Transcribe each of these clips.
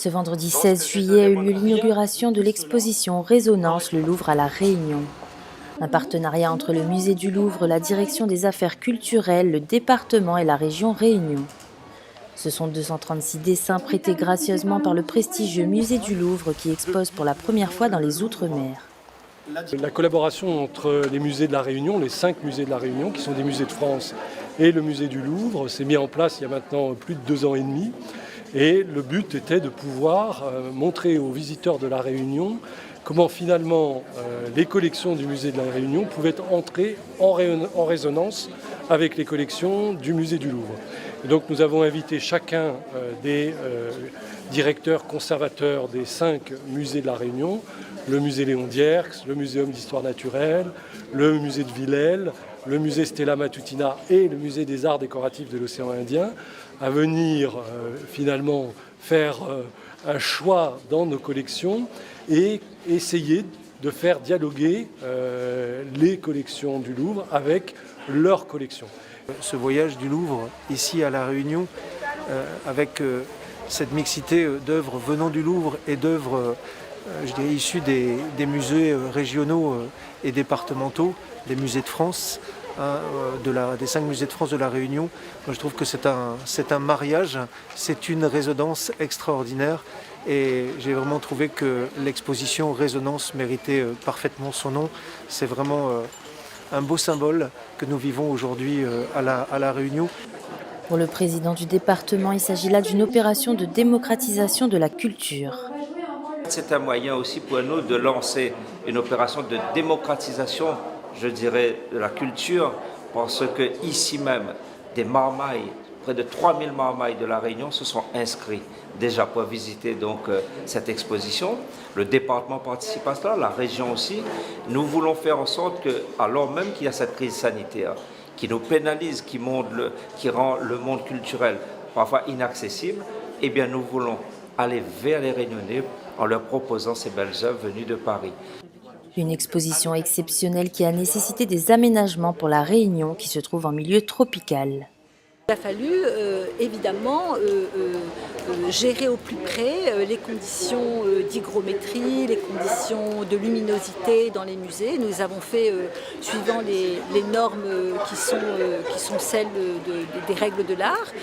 Ce vendredi 16 juillet a eu lieu l'inauguration de l'exposition Résonance le Louvre à La Réunion. Un partenariat entre le Musée du Louvre, la Direction des Affaires culturelles, le département et la région Réunion. Ce sont 236 dessins prêtés gracieusement par le prestigieux Musée du Louvre qui expose pour la première fois dans les Outre-mer. La collaboration entre les musées de la Réunion, les 5 musées de la Réunion, qui sont des musées de France, et le musée du Louvre, s'est mis en place il y a maintenant plus de 2 ans et demi. Et le but était de pouvoir montrer aux visiteurs de la Réunion comment finalement les collections du musée de la Réunion pouvaient entrer en résonance avec les collections du musée du Louvre. Et donc nous avons invité chacun des directeurs conservateurs des 5 musées de la Réunion, le musée Léon Dierks, le muséum d'histoire naturelle, le musée de Villèle, le musée Stella Matutina et le musée des arts décoratifs de l'océan Indien, à venir finalement faire un choix dans nos collections et essayer de faire dialoguer les collections du Louvre avec leurs collections. Ce voyage du Louvre ici à La Réunion, avec cette mixité d'œuvres venant du Louvre et d'œuvres je dirais issues des musées régionaux et départementaux, des musées de France, des 5 musées de France de La Réunion. Moi, je trouve que c'est un mariage, c'est une résonance extraordinaire et j'ai vraiment trouvé que l'exposition Résonance méritait parfaitement son nom. C'est vraiment un beau symbole que nous vivons aujourd'hui à la Réunion. Pour le président du département, il s'agit là d'une opération de démocratisation de la culture. C'est un moyen aussi pour nous de lancer une opération de démocratisation, je dirais, de la culture, parce que ici même, des marmailles, près de 3000 marmailles de la Réunion se sont inscrits déjà pour visiter donc cette exposition. Le département participe à cela, la région aussi. Nous voulons faire en sorte que, alors même qu'il y a cette crise sanitaire, qui nous pénalise, qui rend le monde culturel parfois inaccessible, eh bien nous voulons aller vers les Réunionnais en leur proposant ces belles œuvres venues de Paris. Une exposition exceptionnelle qui a nécessité des aménagements pour la Réunion qui se trouve en milieu tropical. Il a fallu évidemment gérer au plus près les conditions d'hygrométrie, les conditions de luminosité dans les musées. Nous avons fait suivant les normes qui sont celles des règles de l'art,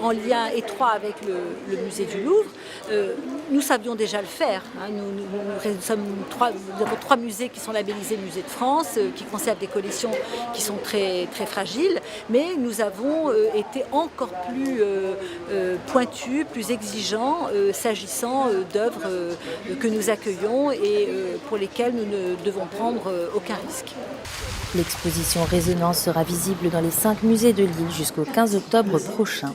en lien étroit avec le musée du Louvre. Nous savions déjà le faire. Hein. Nous avons 3 musées qui sont labellisés Musée de France, qui conservent des collections qui sont très, très fragiles, mais nous avons été encore plus pointus, plus exigeants s'agissant d'œuvres que nous accueillons et pour lesquelles nous ne devons prendre aucun risque. L'exposition Résonance sera visible dans les 5 musées de l'île jusqu'au 15 octobre prochain.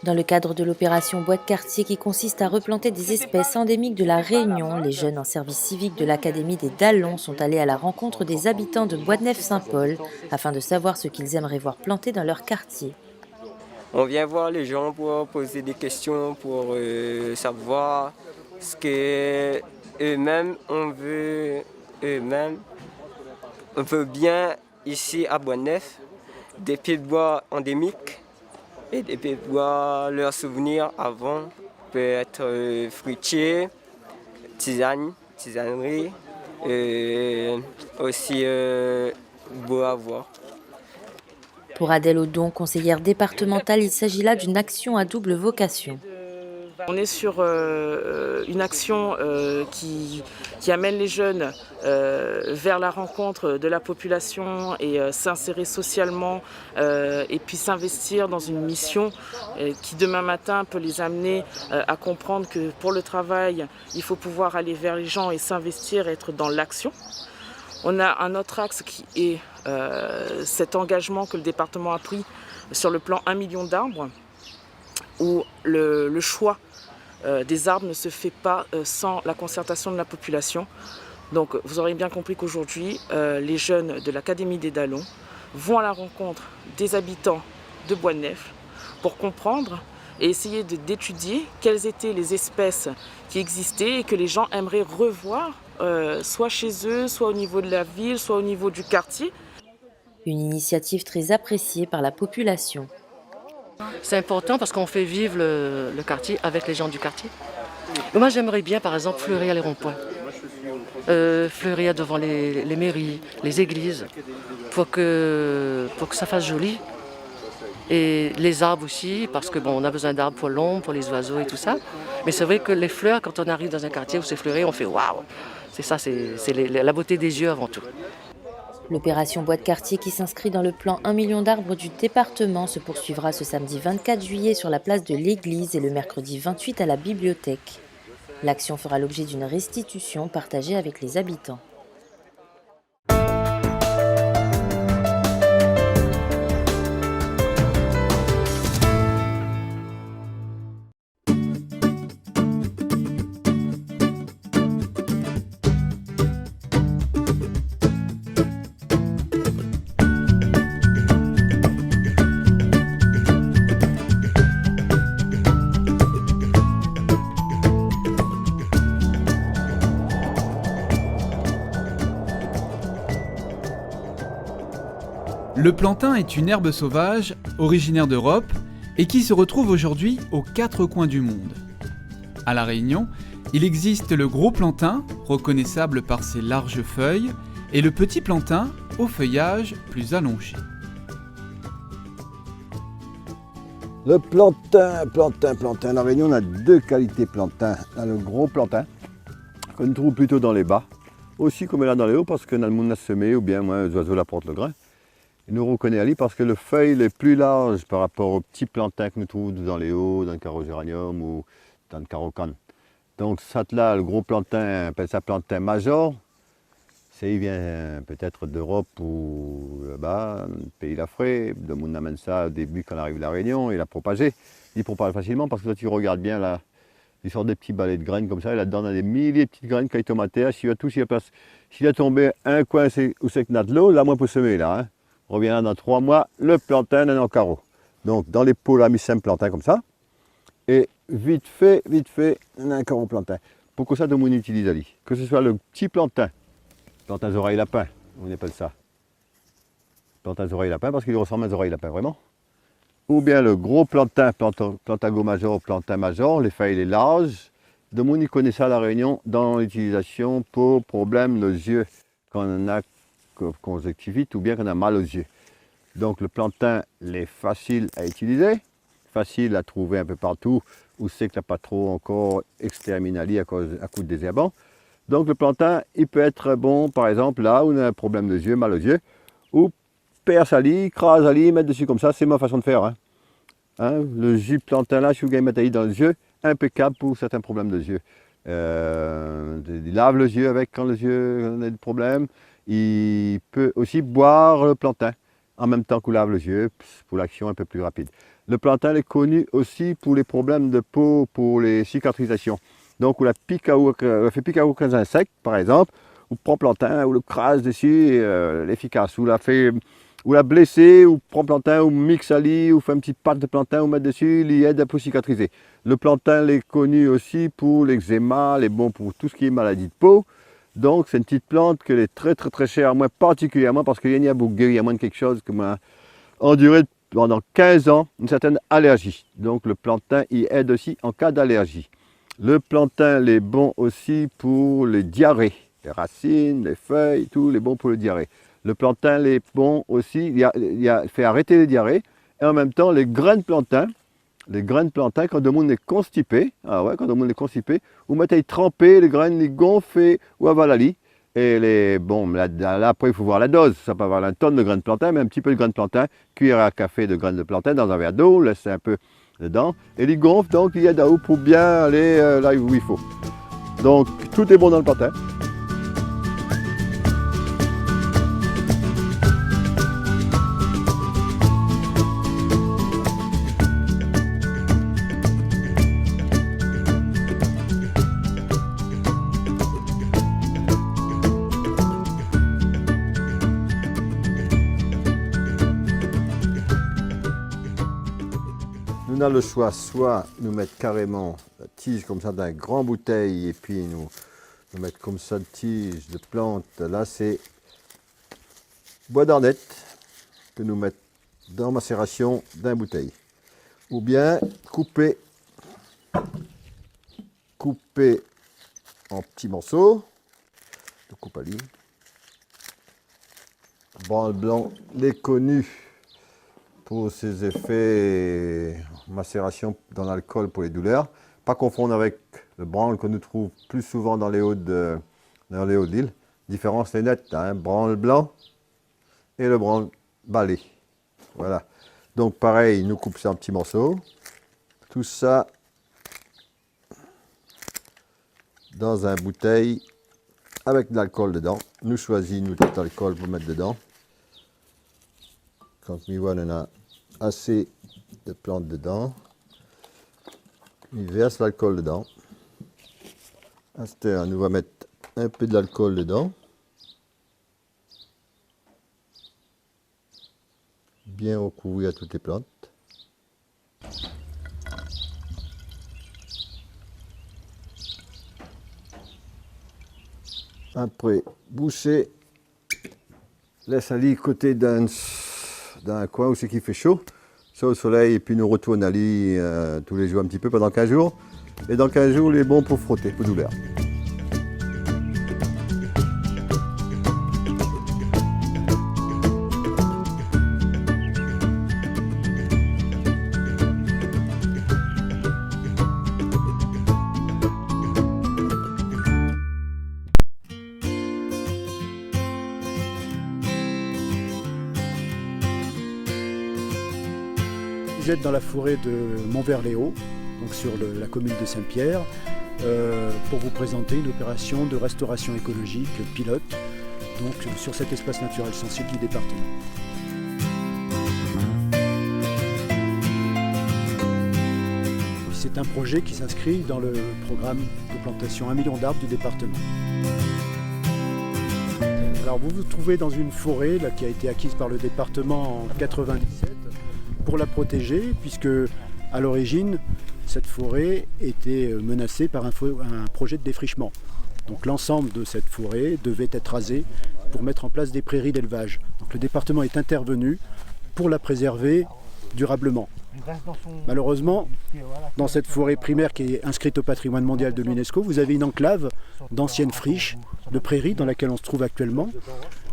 Dans le cadre de l'opération Bois de quartier qui consiste à replanter des espèces endémiques de la Réunion, les jeunes en service civique de l'Académie des Dallons sont allés à la rencontre des habitants de Bois-de-Neuf-Saint-Paul afin de savoir ce qu'ils aimeraient voir planter dans leur quartier. On vient voir les gens pour poser des questions, pour savoir ce que eux-mêmes on veut eux-mêmes. On veut bien ici à Bois-de-Neuf des pieds de bois endémiques et des pieds de bois, leurs souvenirs avant peut être fruitiers, tisanerie, aussi beau à voir. Pour Adèle Audon, conseillère départementale, il s'agit là d'une action à double vocation. On est sur une action qui amène les jeunes vers la rencontre de la population et s'insérer socialement et puis s'investir dans une mission qui demain matin peut les amener à comprendre que pour le travail, il faut pouvoir aller vers les gens et s'investir, être dans l'action. On a un autre axe qui est cet engagement que le département a pris sur le plan 1 million d'arbres, où le choix des arbres ne se fait pas sans la concertation de la population. Donc vous aurez bien compris qu'aujourd'hui, les jeunes de l'Académie des Dallons vont à la rencontre des habitants de Bois-de-Neuf pour comprendre et essayer d'étudier quelles étaient les espèces qui existaient et que les gens aimeraient revoir, soit chez eux, soit au niveau de la ville, soit au niveau du quartier. Une initiative très appréciée par la population. C'est important parce qu'on fait vivre le quartier avec les gens du quartier. Et moi j'aimerais bien par exemple fleurir les ronds-points, fleurir devant les mairies, les églises, pour que ça fasse joli. Et les arbres aussi, parce que bon, on a besoin d'arbres pour l'ombre, pour les oiseaux et tout ça. Mais c'est vrai que les fleurs, quand on arrive dans un quartier où c'est fleuri, on fait waouh. C'est ça, c'est la beauté des yeux avant tout. L'opération Bois de quartier qui s'inscrit dans le plan 1 million d'arbres du département se poursuivra ce samedi 24 juillet sur la place de l'Église et le mercredi 28 à la bibliothèque. L'action fera l'objet d'une restitution partagée avec les habitants. Le plantain est une herbe sauvage, originaire d'Europe, et qui se retrouve aujourd'hui aux 4 coins du monde. À La Réunion, il existe le gros plantain, reconnaissable par ses larges feuilles, et le petit plantain, au feuillage plus allongé. Le plantain. À La Réunion, on a 2 qualités plantain. On a le gros plantain, qu'on trouve plutôt dans les bas, aussi comme là dans les hauts, parce que le monde a semé, ou bien les oiseaux l'apportent le grain. Il nous reconnaît à lui parce que le feuille est plus large par rapport aux petits plantains que nous trouvons dans les hauts, dans le carogéranium ou dans le carocane. Donc ça là, le gros plantain, on appelle ça plantain major. Il vient peut-être d'Europe ou là-bas, dans le pays d'Afrique. Le monde amène ça au début quand on arrive à La Réunion, il a propagé. Il propage facilement parce que là tu regardes bien là, il sort des petits balais de graines comme ça, et là-dedans on a des milliers de petites graines qui tomatées. S'il a tombé un coin où c'est que notre lot, là moi pour semer là. Hein. On revient là dans 3 mois, le plantain est en carreau. Donc dans les pots, là, on a mis 5 plantains comme ça. Et vite fait, on a un carreau plantain. Pourquoi ça, tout le monde utilise Ali? Que ce soit le petit plantain oreilles lapin, on appelle ça. Plantain oreilles lapin parce qu'il ressemble à des oreilles lapin, vraiment. Ou bien le gros plantain, plantago major, plantain major, les feuilles les larges. Tout le monde y connaît ça à La Réunion dans l'utilisation pour problème de yeux quand on a conjonctivite ou bien qu'on a mal aux yeux. Donc le plantain est facile à utiliser, facile à trouver un peu partout où c'est qu'il n'y a pas trop encore exterminali à coup de désherbant. Donc le plantain, il peut être bon par exemple là où on a un problème de yeux, mal aux yeux, ou perce à lit, crase à lit, mettre dessus comme ça, c'est ma façon de faire. Le jus de plantain là, si vous gagnez mettre dans les yeux, impeccable pour certains problèmes de yeux. Il lave les yeux avec quand les yeux ont des problèmes. Il peut aussi boire le plantain. en même temps qu'on lave les yeux, pour l'action un peu plus rapide. Le plantain est connu aussi pour les problèmes de peau, pour les cicatrisations. Donc on fait pique à aucun insecte, par exemple, on prend plantain, on le crase dessus, l'efficace. Ou la blessé, ou prend plantain, ou mixe à lit, ou fait une petite pâte de plantain, ou met dessus, il aide à pour cicatriser. Le plantain est connu aussi pour l'eczéma, il est bon pour tout ce qui est maladie de peau. Donc c'est une petite plante qui est très très très chère, moi particulièrement parce qu'il y a beaucoup, il y a moins de quelque chose qui m'a enduré pendant 15 ans une certaine allergie. Donc le plantain il aide aussi en cas d'allergie. Le plantain il est bon aussi pour les diarrhées, les racines, les feuilles, tout il est bon pour le diarrhée. Le plantain il est bon aussi, il fait arrêter les diarrhées et en même temps les grains de plantain, quand le monde est constipé, vous mettez tremper les graines, les gonfler ou avoir la lit. Et là, après il faut voir la dose, ça peut avoir une tonne de graines de plantain, mais un petit peu de graines de plantain, cuillère à café de graines de plantain dans un verre d'eau, laissez un peu dedans, et les gonfle, donc il y a d'eau pour bien aller là où il faut. Donc tout est bon dans le plantain. On a le choix, soit nous mettre carrément la tige comme ça dans une grande bouteille et puis nous mettre comme ça une tige de plante. Là c'est bois d'arnette que nous mettons dans macération d'une bouteille. Ou bien couper en petits morceaux, de coupe à ligne. Branle blanc, les connus pour ses effets macération dans l'alcool pour les douleurs. Pas confondre avec le branle que nous trouve plus souvent dans les Hauts de l'île. Différence est nette, hein, branle blanc et le branle balai. Voilà. Donc pareil, nous coupons ça en petits morceaux. Tout ça dans une bouteille avec de l'alcool dedans. Nous choisissons notre alcool pour mettre dedans. Quand on a assez de plantes dedans, on verse l'alcool dedans. À cette heure, on va mettre un peu de l'alcool dedans. Bien recouvrir toutes les plantes. Après, boucher, laisse aller côté d'un coin où c'est qui fait chaud, ça au soleil, et puis nous retourne à lit tous les jours un petit peu pendant 15 jours. Et dans 15 jours, il est bon pour frotter, pour douleur. Vous êtes dans la forêt de Montverléau, donc sur la commune de Saint-Pierre, pour vous présenter une opération de restauration écologique pilote donc, sur cet espace naturel sensible du département. C'est un projet qui s'inscrit dans le programme de plantation 1 million d'arbres du département. Alors vous vous trouvez dans une forêt là, qui a été acquise par le département en 1997 pour la protéger, puisque à l'origine cette forêt était menacée par un projet de défrichement. Donc l'ensemble de cette forêt devait être rasé pour mettre en place des prairies d'élevage. Donc le département est intervenu pour la préserver durablement. Malheureusement, dans cette forêt primaire qui est inscrite au patrimoine mondial de l'UNESCO, vous avez une enclave d'anciennes friches de prairies dans laquelle on se trouve actuellement,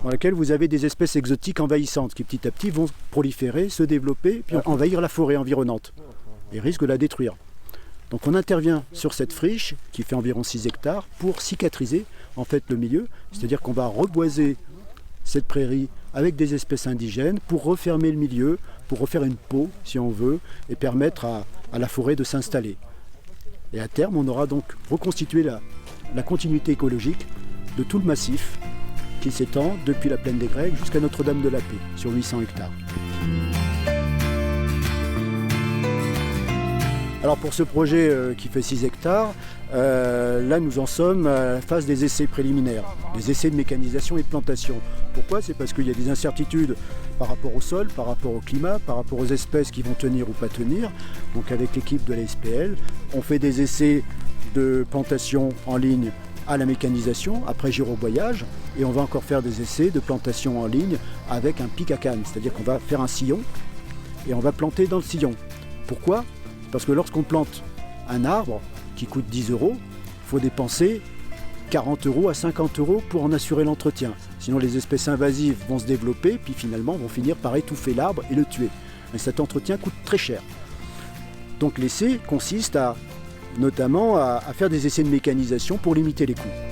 dans laquelle vous avez des espèces exotiques envahissantes qui petit à petit vont proliférer, se développer, puis envahir la forêt environnante et risquent de la détruire. Donc on intervient sur cette friche qui fait environ 6 hectares pour cicatriser en fait le milieu, c'est-à-dire qu'on va reboiser cette prairie avec des espèces indigènes pour refermer le milieu, pour refaire une peau si on veut et permettre à la forêt de s'installer. Et à terme on aura donc reconstitué la continuité écologique de tout le massif qui s'étend depuis la plaine des Grecs jusqu'à Notre-Dame-de-la-Paix, sur 800 hectares. Alors pour ce projet qui fait 6 hectares, là nous en sommes à la phase des essais préliminaires, des essais de mécanisation et de plantation. Pourquoi? C'est parce qu'il y a des incertitudes par rapport au sol, par rapport au climat, par rapport aux espèces qui vont tenir ou pas tenir. Donc avec l'équipe de la SPL, on fait des essais de plantation en ligne à la mécanisation, après gyroboyage, et on va encore faire des essais de plantation en ligne avec un pic à canne, c'est-à-dire qu'on va faire un sillon et on va planter dans le sillon. Pourquoi? Parce que lorsqu'on plante un arbre qui coûte 10 €, il faut dépenser 40 € à 50 € pour en assurer l'entretien. Sinon les espèces invasives vont se développer, puis finalement vont finir par étouffer l'arbre et le tuer. Mais cet entretien coûte très cher. Donc l'essai consiste notamment à faire des essais de mécanisation pour limiter les coûts.